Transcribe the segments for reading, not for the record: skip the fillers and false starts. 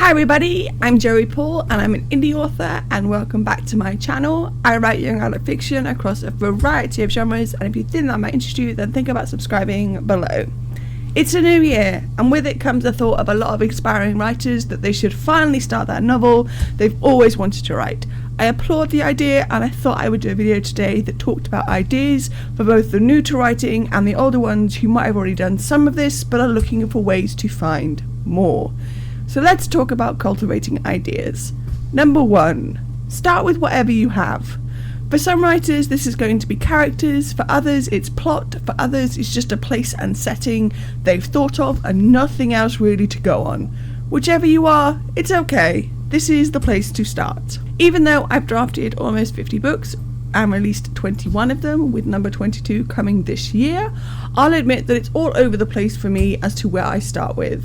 Hi everybody, I'm Joey Paul and I'm an indie author, and welcome back to my channel. I write young adult fiction across a variety of genres, and if you think that might interest you, then think about subscribing below. It's a new year, and with it comes the thought of a lot of aspiring writers that they should finally start that novel they've always wanted to write. I applaud the idea, and I thought I would do a video today that talked about ideas for both the new to writing and the older ones who might have already done some of this but are looking for ways to find more. So let's talk about cultivating ideas. Number 1, start with whatever you have. For some writers this is going to be characters, for others it's plot, for others it's just a place and setting they've thought of and nothing else really to go on. Whichever you are, it's okay. This is the place to start. Even though I've drafted almost 50 books and released 21 of them, with number 22 coming this year, I'll admit that it's all over the place for me as to where I start with.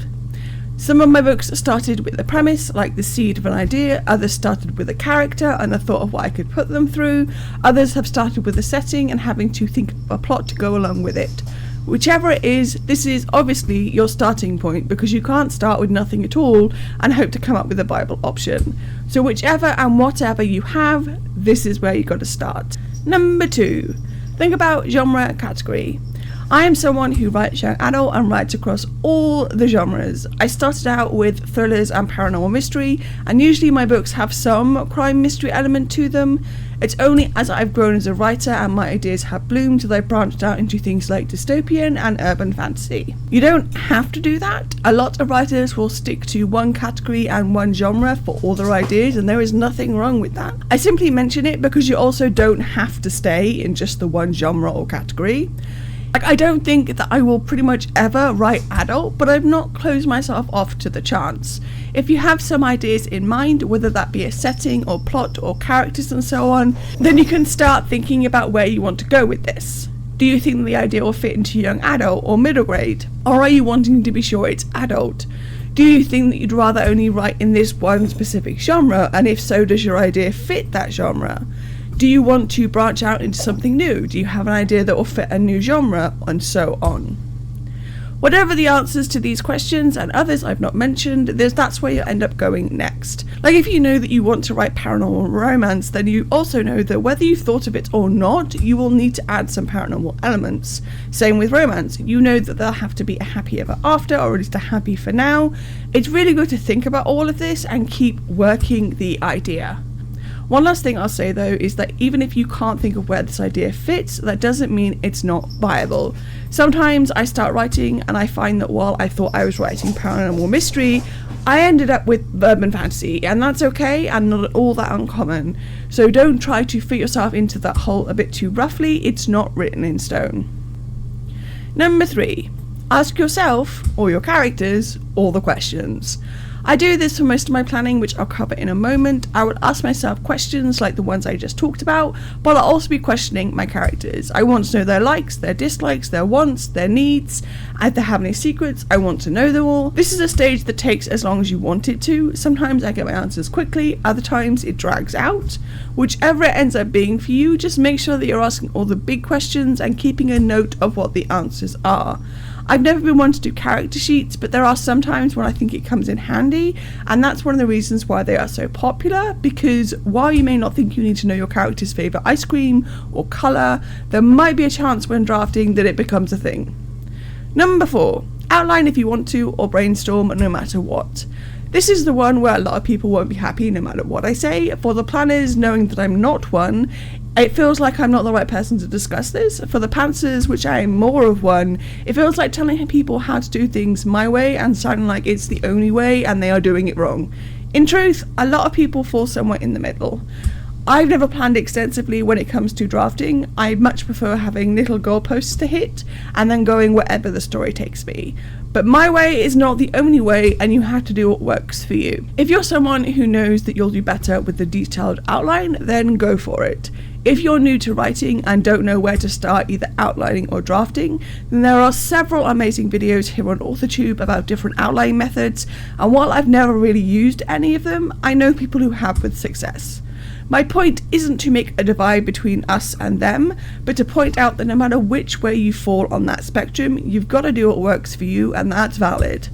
Some of my books started with a premise, like the seed of an idea, others started with a character and a thought of what I could put them through, others have started with a setting and having to think of a plot to go along with it. Whichever it is, this is obviously your starting point, because you can't start with nothing at all and hope to come up with a viable option. So whichever and whatever you have, this is where you got to start. Number 2, think about genre category. I am someone who writes young adult and writes across all the genres. I started out with thrillers and paranormal mystery, and usually my books have some crime mystery element to them. It's only as I've grown as a writer and my ideas have bloomed that I've branched out into things like dystopian and urban fantasy. You don't have to do that. A lot of writers will stick to one category and one genre for all their ideas, and there is nothing wrong with that. I simply mention it because you also don't have to stay in just the one genre or category. I don't think that I will pretty much ever write adult, but I've not closed myself off to the chance. If you have some ideas in mind, whether that be a setting or plot or characters and so on, then you can start thinking about where you want to go with this. Do you think the idea will fit into young adult or middle grade? Or are you wanting to be sure it's adult? Do you think that you'd rather only write in this one specific genre, and if so, does your idea fit that genre? Do you want to branch out into something new? Do you have an idea that will fit a new genre? And so on. Whatever the answers to these questions and others I've not mentioned, that's where you end up going next. Like if you know that you want to write paranormal romance, then you also know that whether you've thought of it or not, you will need to add some paranormal elements. Same with romance. You know that there'll have to be a happy ever after, or at least a happy for now. It's really good to think about all of this and keep working the idea. One last thing I'll say though is that even if you can't think of where this idea fits, that doesn't mean it's not viable. Sometimes I start writing and I find that while I thought I was writing paranormal mystery, I ended up with urban fantasy, and that's okay and not at all that uncommon. So don't try to fit yourself into that hole a bit too roughly, it's not written in stone. Number 3, ask yourself, or your characters, all the questions. I do this for most of my planning, which I'll cover in a moment. I would ask myself questions like the ones I just talked about, but I'll also be questioning my characters. I want to know their likes, their dislikes, their wants, their needs. If they have any secrets, I want to know them all. This is a stage that takes as long as you want it to. Sometimes I get my answers quickly, other times it drags out. Whichever it ends up being for you, just make sure that you're asking all the big questions and keeping a note of what the answers are. I've never been one to do character sheets, but there are some times when I think it comes in handy, and that's one of the reasons why they are so popular, because while you may not think you need to know your character's favourite ice cream or colour, there might be a chance when drafting that it becomes a thing. Number 4, outline if you want to, or brainstorm no matter what. This is the one where a lot of people won't be happy no matter what I say. For the planners, knowing that I'm not one, it feels like I'm not the right person to discuss this. For the pantsers, which I am more of one, it feels like telling people how to do things my way and sounding like it's the only way and they are doing it wrong. In truth, a lot of people fall somewhere in the middle. I've never planned extensively when it comes to drafting. I much prefer having little goalposts to hit and then going wherever the story takes me. But my way is not the only way, and you have to do what works for you. If you're someone who knows that you'll do better with the detailed outline, then go for it. If you're new to writing and don't know where to start either outlining or drafting, then there are several amazing videos here on Authortube about different outlining methods, and while I've never really used any of them, I know people who have with success. My point isn't to make a divide between us and them, but to point out that no matter which way you fall on that spectrum, you've got to do what works for you, and that's valid.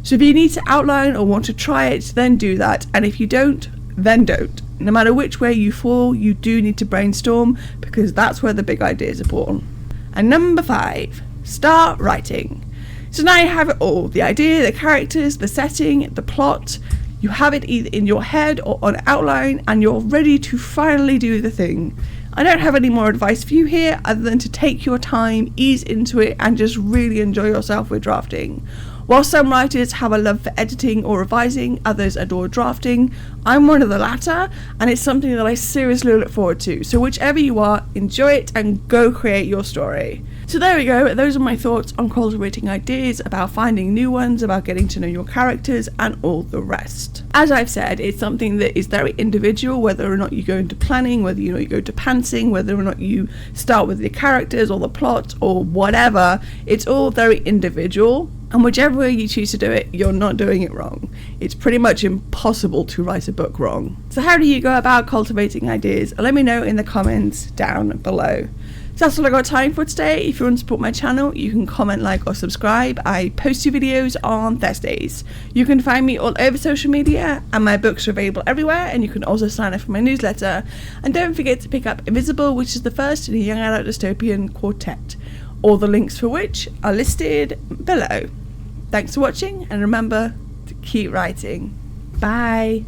So if you need to outline or want to try it, then do that. And if you don't, then don't. No matter which way you fall, you do need to brainstorm, because that's where the big ideas are born. And number 5, start writing. So now you have it all, the idea, the characters, the setting, the plot. You have it either in your head or on outline, and you're ready to finally do the thing. I don't have any more advice for you here other than to take your time, ease into it, and just really enjoy yourself with drafting. While some writers have a love for editing or revising, others adore drafting. I'm one of the latter, and it's something that I seriously look forward to. So whichever you are, enjoy it and go create your story. So there we go, those are my thoughts on cultivating ideas, about finding new ones, about getting to know your characters, and all the rest. As I've said, it's something that is very individual, whether or not you go into planning, whether you go to pantsing, whether or not you start with the characters or the plot or whatever. It's all very individual, and whichever way you choose to do it, you're not doing it wrong. It's pretty much impossible to write a book wrong. So how do you go about cultivating ideas? Let me know in the comments down below. So that's all I got time for today. If you want to support my channel, you can comment, like, or subscribe. I post new videos on Thursdays. You can find me all over social media, and my books are available everywhere, and you can also sign up for my newsletter. And don't forget to pick up Invisible, which is the first in a young adult dystopian quartet. All the links for which are listed below. Thanks for watching, and remember to keep writing. Bye.